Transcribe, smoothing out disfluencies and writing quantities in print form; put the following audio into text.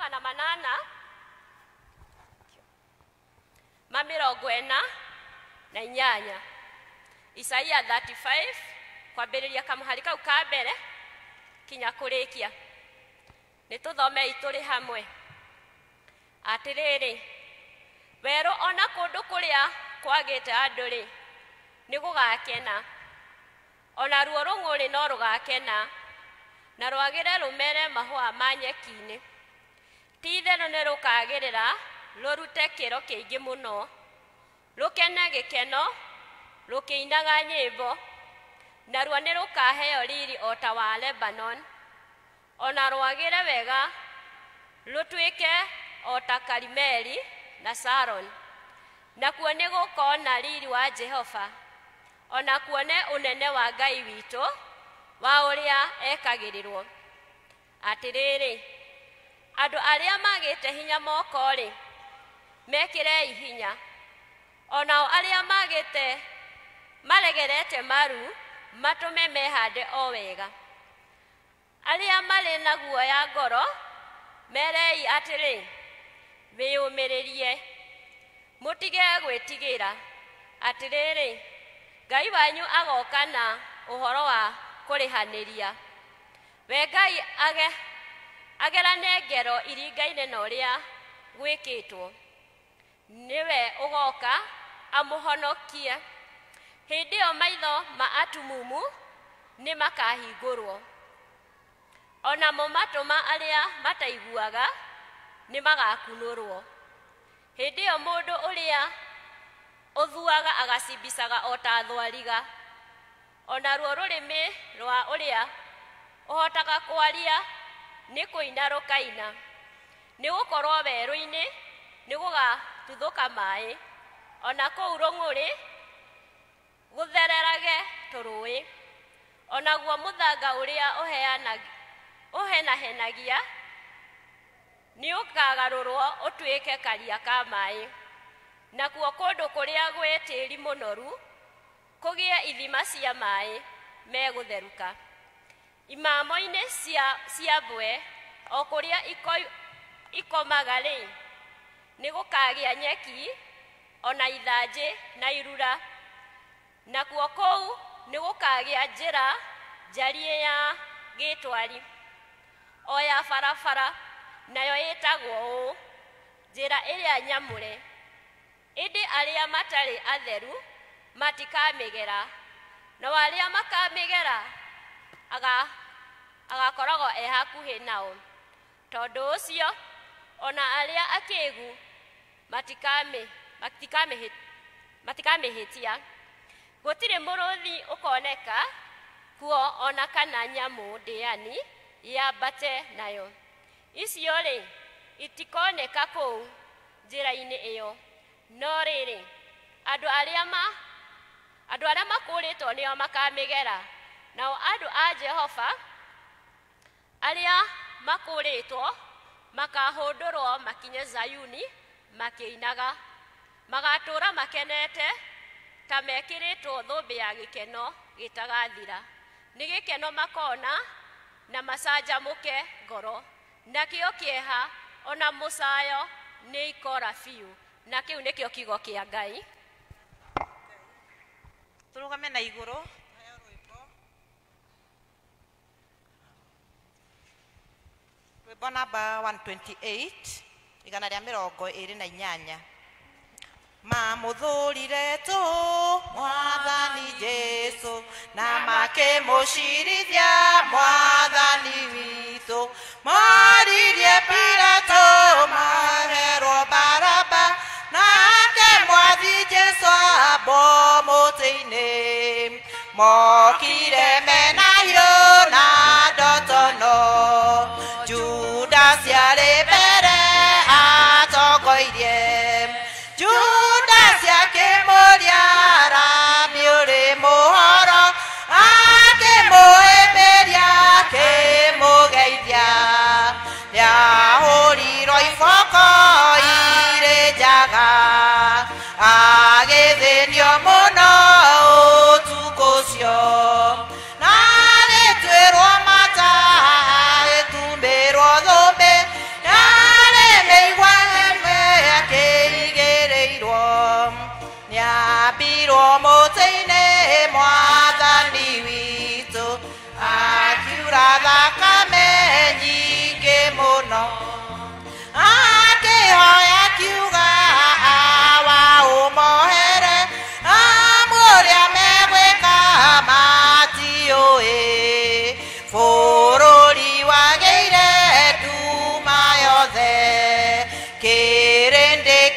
magana manana mamirongo ena na inyanya. Isaia 35 kwambĩrĩria kamuhari kau ka mbere kinya kũrĩkia. Nĩtũthomei tũrĩ hamwe. Atĩrĩrĩ, werũ ona kũndũ kũrĩa kwagĩte andũ-rĩ nĩgũgakena, ona ruo rũng'ũrĩ no rũgakena, na rwagĩre rũmere mahũa ma nyeki-inĩ. Ti-itherũ nĩrũkagĩrĩra rũrute kĩro kĩingĩ mũno, rũkene gĩkeno rũkĩinaga nyĩmbo, narua nĩrũkaheo riri o ta wa Lebanon, ona rwagĩre wega rũtuĩke o ta Karimeli na Sharon. Nakuo nĩgũkona riri wa Jehova, ona kuone ũnene wa Ngai witũ wa ũrĩa ekagĩrĩrwo. Atĩrĩrĩ, andũ arĩa magĩte hinya moko-rĩ mekĩrei hinya, onao arĩa magĩte maregerete maru matũme mehande o wega. Arĩa marĩ na guoya ngoro merei atĩrĩ, wĩyũmĩrĩrie, mũtige gwĩtigĩra. Atĩrĩrĩ, Ngai wanyu agoka na ũhoro wa kũrĩhanĩria. We Ngai agerane ngero iringa-inĩ na ũrĩa gwĩkĩtwo. Nĩwe ũgoka amũhonokie. Hĩndĩ ĩyo maitho ma atumumu nĩ makahingũrwo, onamo matũ ma arĩa mataiguaga nĩ magakunũrwo. Hĩndĩ ĩyo mũndũ ũrĩa ũthuaga agacimbicaga o ta thwariga, ona ruo rũrĩmĩ rwa ũrĩa ũhotaga kwaria nĩ kũina rũkaina. Nĩgũkorwo werũ-inĩ nĩgũgatuthũka maĩ, ona kũu rũng'ũrĩ gũthererage tũrũĩ. Onaguo mũthanga ũrĩa ũhenahenagia nĩũkagarũrwo ũtuĩke karia ka maĩ. Nakuo kũndũ kũrĩa gwĩ tĩri mũnoru kũgĩe ithima cia maĩ megũtherũka. Imamo-inĩ cia mbwe o kũrĩa ikomaga-rĩ nĩgũkagĩa nyeki ona ithanjĩ na irura. Nakuo kũu nĩgũkagĩa njĩra njariĩ ya gĩtwari, o ya barabara, nayo ĩtagwo ũũ, njĩra ĩrĩa nyamũre. Ĩndĩ arĩa matarĩ atheru matikamĩgera, na arĩa makamĩgera agakoragwo hakuhĩ nao. Tondũ ũcio ona arĩa akĩĩgu matikamĩhĩtia. Gũtirĩ mũrũthi ũkoneka kuo ona kana nyamũ ndĩani yambate nayo. Icio-rĩ itikoneka kũu njĩra-inĩ ĩyo, no rĩrĩ andũ arĩa makũũrĩtwo nĩo makamĩgera. Nao andũ a Jehova arĩa makũũrĩtwo makahũndũrwo makinye Zayuni makĩinaga, magatũũra makenete ta mekĩrĩtwo thũmbĩ ya gĩkeno gĩtagathira. Nĩ gĩkeno makona na macanjamũke ngoro, nakĩo kĩeha ona mũcayo nĩ ikora biũ. Na kĩu nĩkĩo kiugo kĩa Ngai. Tũrũgame na igũrũ. Rwĩmbo namba 128, igana rĩa 28. Mamũthũrire tu Mwathani Jesu na makĩmũcirithia Mwathani witũ. Moririe Pilato maherwo Baraba, nake Mwathi Jesu ambwo mũtĩ-inĩ. Mokire mena hiũ na ndotono, Judasi arĩ mbere atongoirie. Judasi akĩmũria Rami ũrĩ mũhoro, akĩmũhĩmbĩria akĩmũgeithia. Yahũrirwo iboko irĩ njaga, agĩthĩnio mũno ũtukũ ũcio. Kirindi